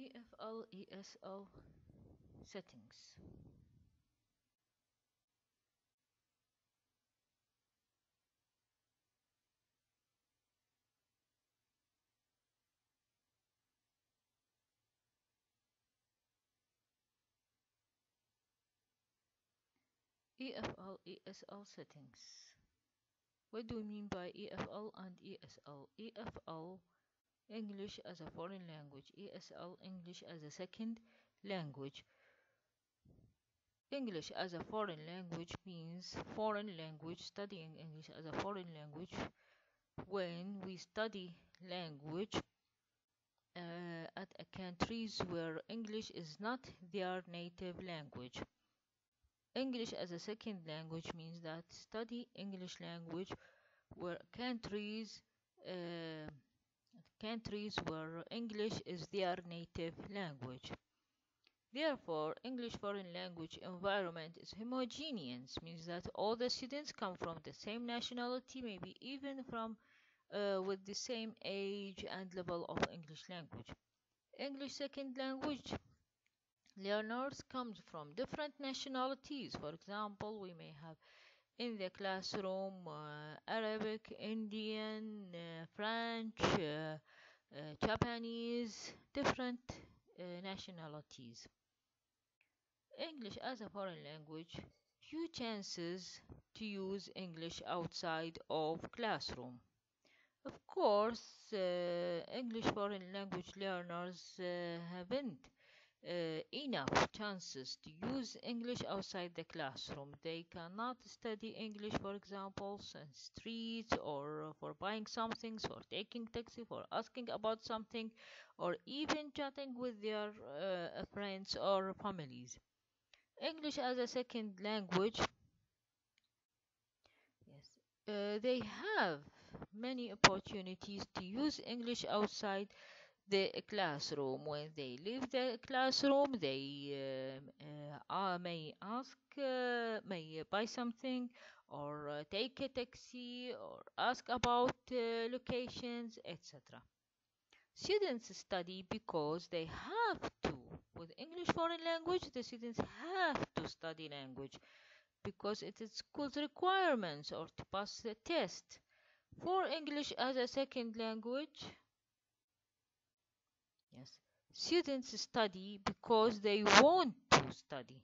EFL ESL settings. EFL ESL settings. What do we mean by EFL and ESL? EFL, English as a foreign language. ESL, English as a second language. English as a foreign language means foreign language, studying English as a foreign language. When we study language at a countries where English is not their native language. English as a second language means that study English language where uh, countries where English is their native language. Therefore, English foreign language environment is homogeneous, means that all the students come from the same nationality, maybe even from with the same age and level of English language. English second language learners comes from different nationalities. For example, we may have in the classroom Arabic, Indian, French, Japanese, different nationalities. English as a foreign language, few chances to use English outside of classroom. Of course, English foreign language learners haven't enough chances to use English outside the classroom. They cannot study English, for example, on streets or for buying something, for taking taxi, for asking about something, or even chatting with their friends or families. English as a second language, yes, they have many opportunities to use English outside the classroom. When they leave the classroom, they may ask, may buy something, or take a taxi, or ask about locations, etc. Students study because they have to. With English foreign language, the students have to study language because it is school's requirements or to pass the test. For English as a second language, yes, students study because they want to study.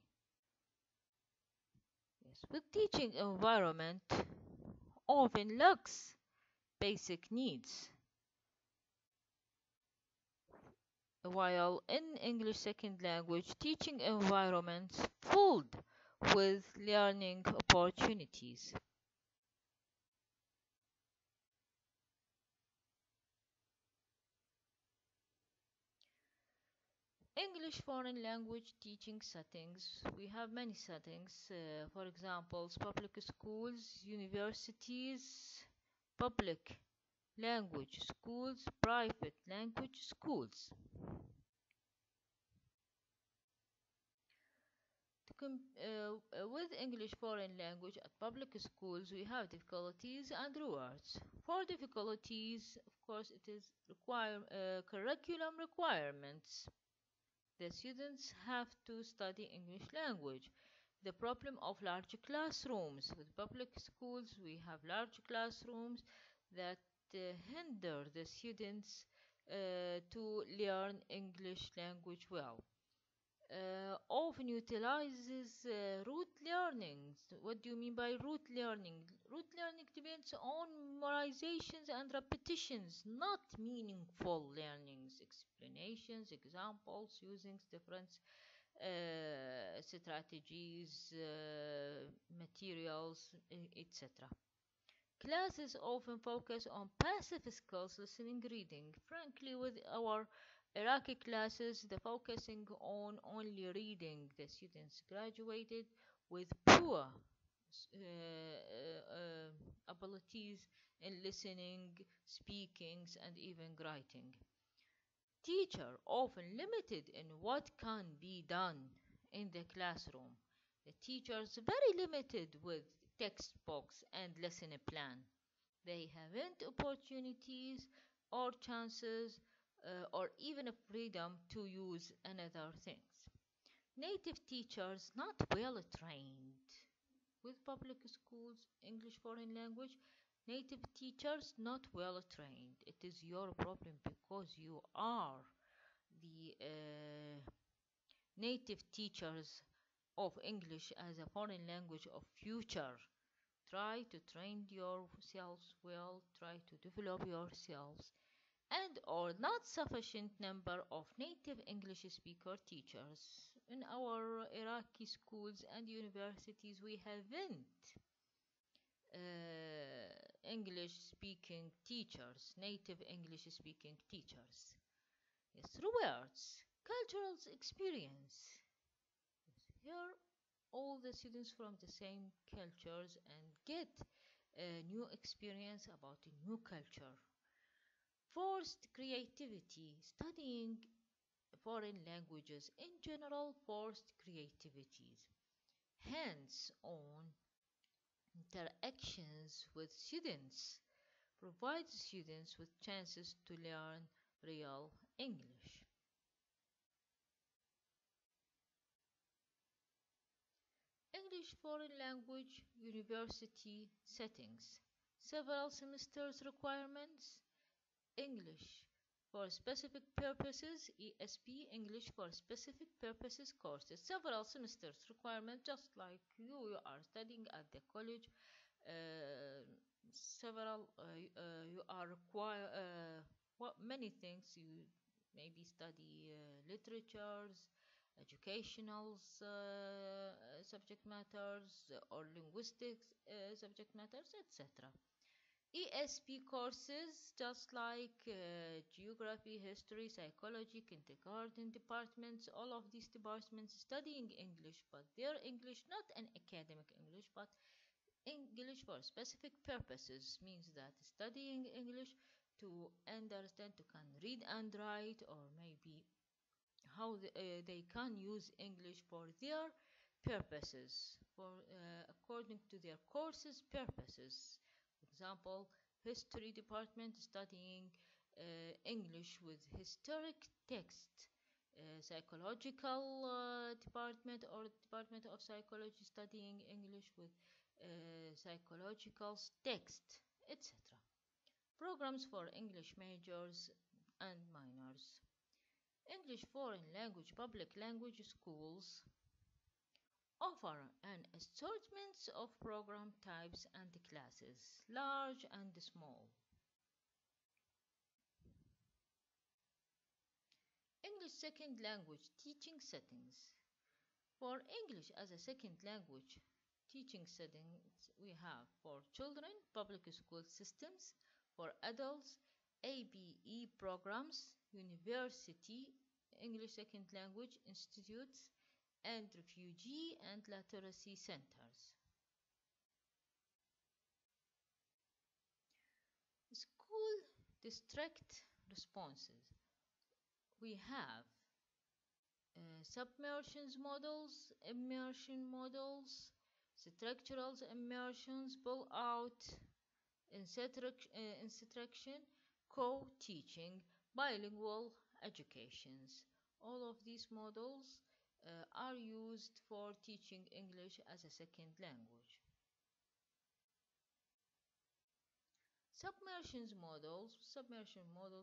Yes, with teaching environment often lacks basic needs, while in English second language teaching environments filled with learning opportunities. English foreign language teaching settings. We have many settings. For example, public schools, universities, public language schools, private language schools. With English foreign language at public schools, we have difficulties and rewards. For difficulties, of course, it is curriculum requirements. The students have to study English language. The problem of large classrooms. With public schools, we have large classrooms that hinder the students to learn English language well. Often utilizes rote learning. What do you mean by rote learning? Rote learning depends on memorizations and repetitions, not meaningful learnings, explanations, examples, using different strategies, materials, etc. Classes often focus on passive skills, listening, reading. Frankly, with our Iraqi classes, the focusing on only reading. The students graduated with poor abilities in listening, speaking, and even writing. Teacher often limited in what can be done in the classroom. The teachers very limited with textbooks and lesson plan. They haven't opportunities or chances or even a freedom to use another things. Native teachers not well trained with public schools, English foreign language. Native teachers not well trained. It is your problem because you are the native teachers of English as a foreign language of future. Try to train yourselves well, try to develop yourselves, and or not sufficient number of native English speaker teachers. In our Iraqi schools and universities, we haven't English speaking teachers, native English speaking teachers. Yes, rewards, cultural experience. Here, all the students from the same cultures and get a new experience about a new culture. Forced creativity, studying foreign languages in general, forced creativities. Hands-on interactions with students provide students with chances to learn real English. English foreign language university settings. Several semesters requirements. English for specific purposes, ESP, English for specific purposes courses. Several semesters requirement, just like you are studying at the college. Uh, several you are require what many things you maybe study literatures, educational subject matters, or linguistics subject matters, etc. ESP courses, just like geography, history, psychology, kindergarten departments, all of these departments studying English, but their English not an academic English, but English for specific purposes, means that studying English to understand, to can read and write, or maybe how they can use English for their purposes, for according to their courses purposes. For example, history department studying English with historic text. Psychological department or department of psychology studying English with psychological text, etc. Programs for English majors and minors. English foreign language public language schools offer an assortment of program types and classes, large and small. English second language teaching settings. For English as a second language teaching settings, we have for children, public school systems; for adults, ABE programs, university, English second language institutes, and refugee and literacy centers. School district responses. We have submersions models, immersion models, structural immersions, pull out, instruction, co-teaching, bilingual educations. All of these models are used for teaching English as a second language. Submersion models,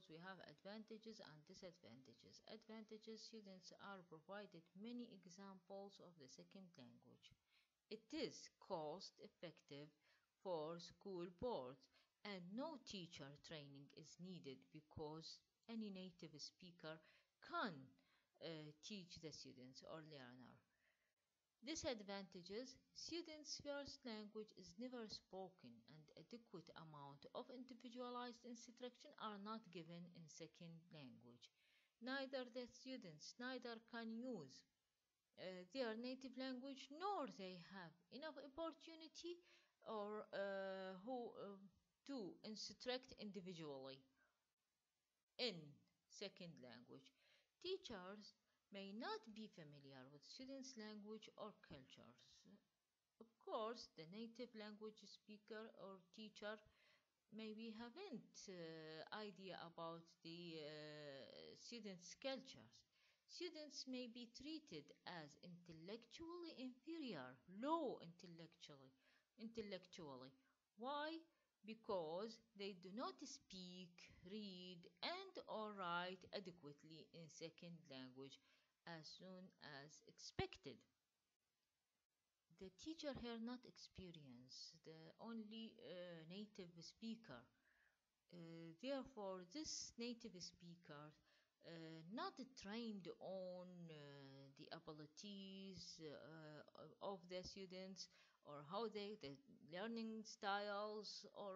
we have advantages and disadvantages. Advantages, students are provided many examples of the second language. It is cost effective for school boards, and no teacher training is needed because any native speaker can teach the students or learner. Disadvantages: students' first language is never spoken, and adequate amount of individualized instruction are not given in second language. Neither the students neither can use their native language, nor they have enough opportunity or to instruct individually in second language. Teachers may not be familiar with students' language or cultures. Of course, the native language speaker or teacher maybe haven't idea about the students' cultures. Students may be treated as intellectually inferior, low intellectually. Why? Because they do not speak, read, and or write adequately in second language as soon as expected. The teacher here not experience, the only native speaker. Therefore, this native speaker not trained on the abilities of the students or how the learning styles or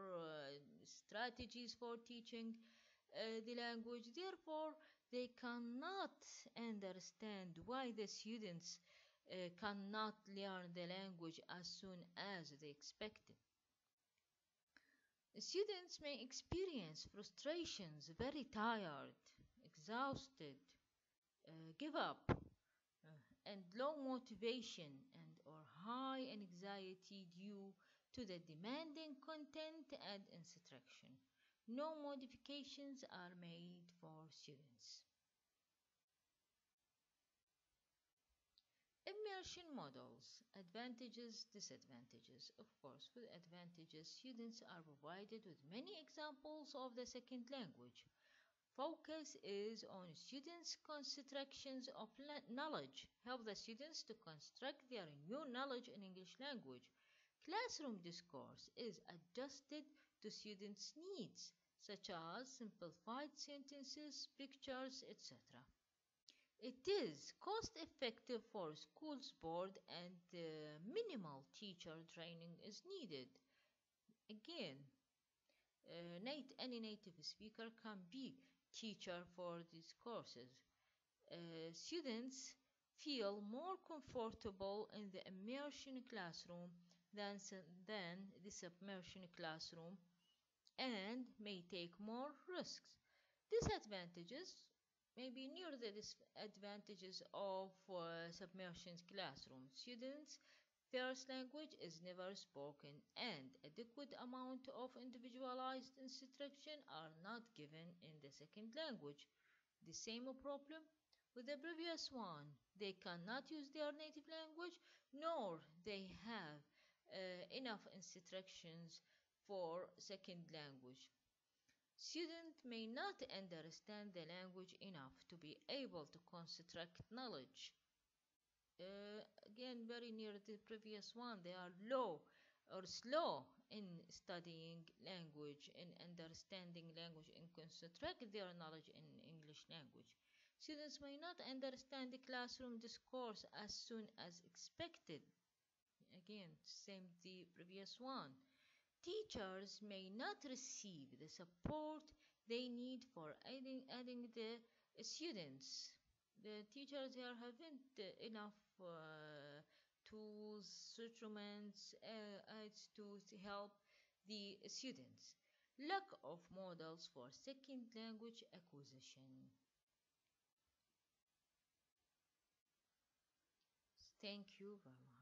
strategies for teaching the language. Therefore, they cannot understand why the students cannot learn the language as soon as they expected. Students may experience frustrations, very tired, exhausted, give up, uh, and low motivation and or high anxiety due to the demanding content and instruction. No modifications are made for students. Immersion models, advantages, disadvantages. Of course, with advantages, students are provided with many examples of the second language. Focus is on students' constructions of knowledge. Help the students to construct their new knowledge in English language. Classroom discourse is adjusted to students' needs, such as simplified sentences, pictures, etc. It is cost effective for schools board and minimal teacher training is needed. Again, any native speaker can be teacher for these courses. Students feel more comfortable in the immersion classroom than the submersion classroom and may take more risks. Disadvantages may be near the disadvantages of submersion classroom. Students' first language is never spoken and adequate amount of individualized instruction are not given in the second language. The same problem with the previous one. They cannot use their native language nor they have enough instructions for second language. Students may not understand the language enough to be able to construct knowledge. Again, very near the previous one, they are low or slow in studying language, in understanding language, and construct their knowledge in English language. Students may not understand the classroom discourse as soon as expected. Again, same the previous one. Teachers may not receive the support they need for aiding the students. The teachers here haven't enough tools, instruments, aids to help the students. Lack of models for second language acquisition. Thank you very much.